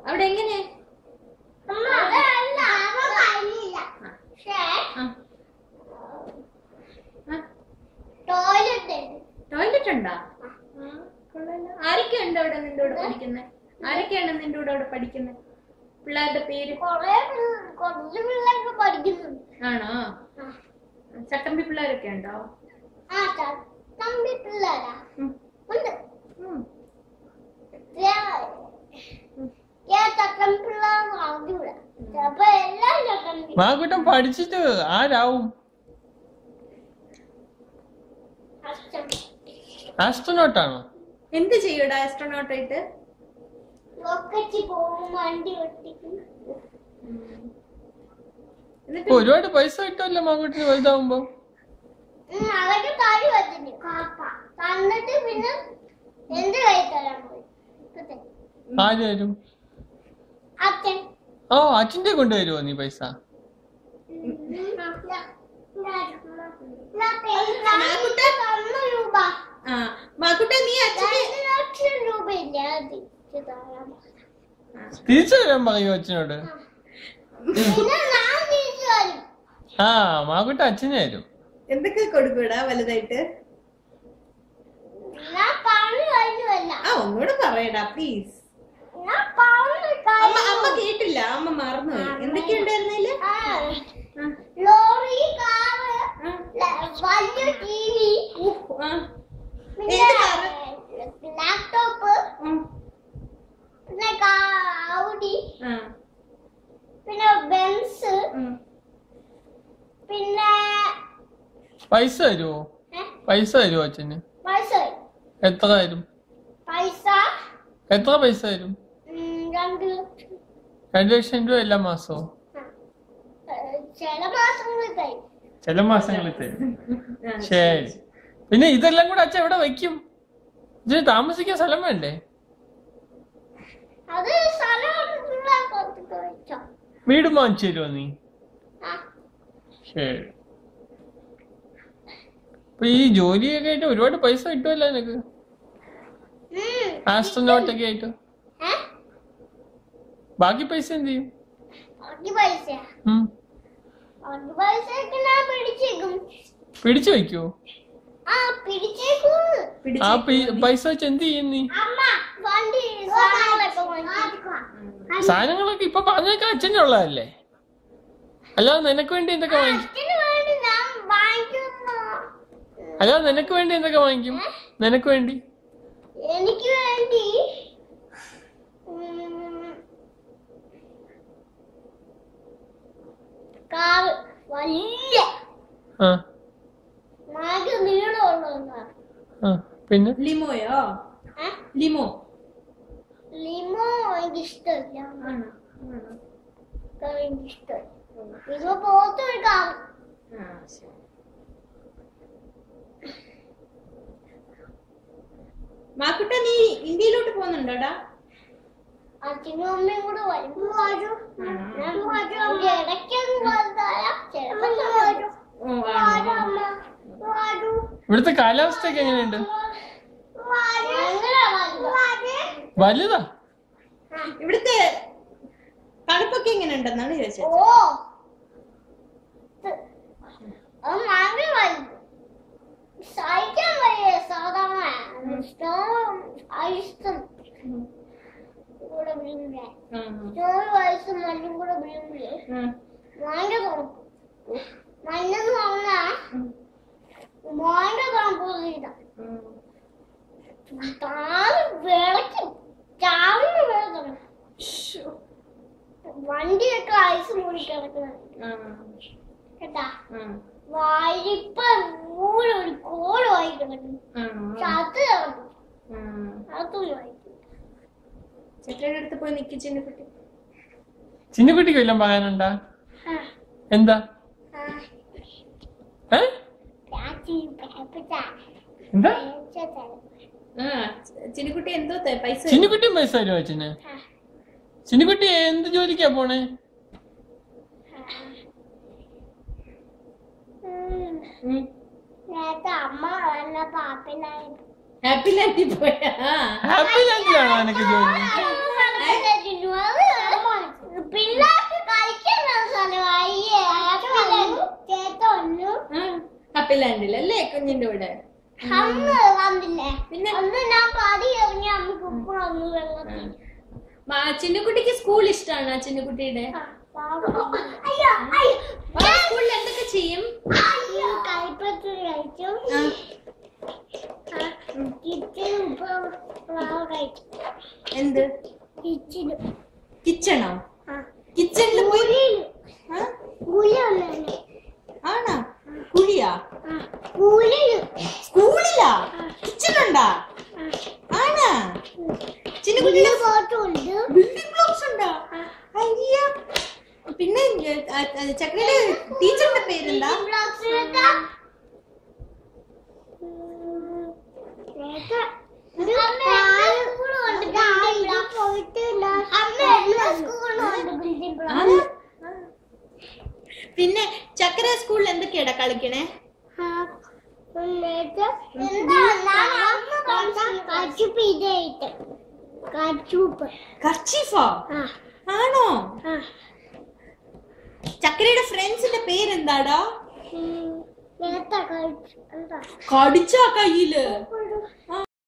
അവിടെ എങ്ങനെ ടോയ്ലറ്റ് ഉണ്ടോ? ആരൊക്കെയുണ്ട് അവിടെ നിന്റെ കൂടെ പഠിക്കുന്നത്? ആരൊക്കെയാണ് നിന്റെ കൂടെ അവിടെ പഠിക്കുന്നത്? പിള്ളേരുടെ പേര് ആണോ? ചട്ടമ്പി പിള്ളേരൊക്കെ ഉണ്ടോ? മാക്കുട്ടൻ പഠിച്ചിട്ട് ആരാവും? ആസ്ട്രോനോട്ടാണോ? എന്ത് ചെയ്യൂടാ ആസ്ട്രോനോട്ടായിട്ട്? ഒരുപാട് പൈസ കിട്ടുമല്ലോ മാക്കുട്ടിന് വലുതാവുമ്പോ. ആര് തരും? ഓ അച്ഛൻ്റെ കൊണ്ടുവരുമോ നീ പൈസ? തിരിച്ചു തരാൻ പറയൂ അച്ഛനോട്. ആ മാക്കുട്ട അച്ഛനെ തരും. എന്തൊക്കെ കൊടുക്കൂടാ വലുതായിട്ട്? ഒന്നുകൂടെ പറയടാ പ്ലീസ്. അമ്മ കേട്ടില്ല, അമ്മ മറന്നു. എന്തൊക്കെയുണ്ടായിരുന്നില്ല? ലാപ്ടോപ്പ്, പിന്നെ ബെൻസ്, പിന്നെ പൈസ തരുമോ? പൈസ തരുമോ അച്ഛന്? എത്ര തരും? എത്ര പൈസ തരും? 2 ലക്ഷം രൂപ എല്ലാ മാസവും? ചില മാസങ്ങളിൽ തരും. ശരി. പിന്നെ ഇതെല്ലാം കൂടെ അച്ഛൻ എവിടെ വെക്കും? ഇതിന് താമസിക്കാൻ സ്ഥലം വേണ്ടേ? വീട് വാങ്ങിച്ചു തരുമോ നീ? ശരി. അപ്പൊ ഈ ജോലിയൊക്കെ ആയിട്ട് ഒരുപാട് പൈസ കിട്ടുമല്ലോ നിനക്ക്, ആസ്ട്രോനോട്ടൊക്കെ ആയിട്ട്. ബാക്കി പൈസ എന്ത് ചെയ്യും? പിടിച്ചു വെക്കോ? ആ പൈസ വെച്ച് എന്ത് ചെയ്യും നീ? സാധനങ്ങളൊക്കെ ഇപ്പൊ പറഞ്ഞൊക്കെ അച്ഛൻ്റെ ഉള്ളതല്ലേ, അല്ലാതെ നിനക്ക് വേണ്ടി എന്തൊക്കെ വാങ്ങിക്കും? അല്ലാതെ നിനക്ക് വേണ്ടി എന്തൊക്കെ വാങ്ങിക്കും? നിനക്ക് വേണ്ടി? എനിക്ക് വേണ്ടി കാർ, വലിയ പിന്നെ ലിമോയോ? ലിമോ എനിക്ക് ഇഷ്ടമില്ല. എനിക്ക് ഇഷ്ടമില്ല. ലിമോ പോലത്തെ കാർ. മാക്കുട്ട നീ ഇന്ത്യയിലോട്ട് പോകുന്നുണ്ടോടാ? അച്ഛനും അമ്മയും കൂടെ ഇവിടുത്തെ കാലാവസ്ഥയൊക്കെ എങ്ങനെയുണ്ട്? വലുതാ? ഇവിടുത്തെ തണുപ്പൊക്കെ എങ്ങനെയുണ്ടെന്നാണ് ചോദിച്ചത്. സഹിക്കാൻ വയ്യ. സാധാരണ ഐസും കൂടെ വിഴുങ്ങില്ലേ, വയസ്സും മഞ്ഞും കൂടെ വിഴുങ്ങില്ലേ, ഭയങ്കര തണുപ്പ്. മഞ്ഞെന്ന് പറഞ്ഞാ ഭയങ്കര തണുപ്പ്. താഴെ വിളക്കും, ചാവിന് വേണം. വണ്ടിയൊക്കെ ഐസ് മൂടി കിടക്കുന്നത് കേട്ടാ. വാരിപ്പ മൂലം ഒരു കോലമായി കിടക്കുന്നു. ചത്ത് കിടക്കും. ചേട്ടയുടെ അടുത്ത് പോയി നിൽക്കി ചിന്നക്കുട്ടി. ചിന്നക്കുട്ടിക്ക് വല്ലതും പറയാനുണ്ടാ? എന്താ? എന്താ ചിന്നക്കുട്ടി എന്തോ പൈസ? ചിന്നക്കുട്ടി പൈസ തരുമോ അച്ഛന്? ചിന്നക്കുട്ടി എന്ത് ജോലിക്കാ പോണേ? അമ്മ ഹാപ്പി ലാൻഡിൽ പോയാ? ഹാപ്പി ലാൻഡിലാണോ നിനക്ക് ജോലി? പിള്ളേർക്ക് കളിക്കുന്ന സ്ഥലമായി കപ്പിലാണ്ടില്ലല്ലേ കുഞ്ഞിന്റെ കൂടെ? അന്ന് വന്നില്ലേ? പിന്നെ അന്ന് ഞാൻ പതി ഇറങ്ങി അമ്മക്ക് ഉപ്പ് വന്നു വെള്ളത്തിൽ. ചിന്നുകുട്ടിക്ക് സ്കൂൾ ഇഷ്ടമാണ് ചിന്നുകുട്ടിയുടെ? സ്കൂളിൽ എന്തൊക്കെ ചെയ്യും? കളിപ്പത്ത് കഴിച്ചും എന്ത് കിച്ചണോ? കിച്ചണിൽ പോയി ആണോ? കുഴിയാ? സ്കൂളിലാ കിച്ചണുണ്ടാ? ആണാ? ചിന്നുകുട്ടിയുടെ ബിൽഡിംഗ് ബ്ലോക്സ് ഉണ്ടോ? അയ്യ. പിന്നെ ചക്രയുടെ ടീച്ചറിന്റെ പേരെന്താ? പിന്നെ ചക്ര സ്കൂളിൽ എന്തൊക്കെയാടാ കളിക്കണേ? കർച്ചീഫോ? ആണോ? ചക്രയുടെ ഫ്രണ്ട്സിന്റെ പേരെന്താടാ? കടിച്ചാ കയ്യില്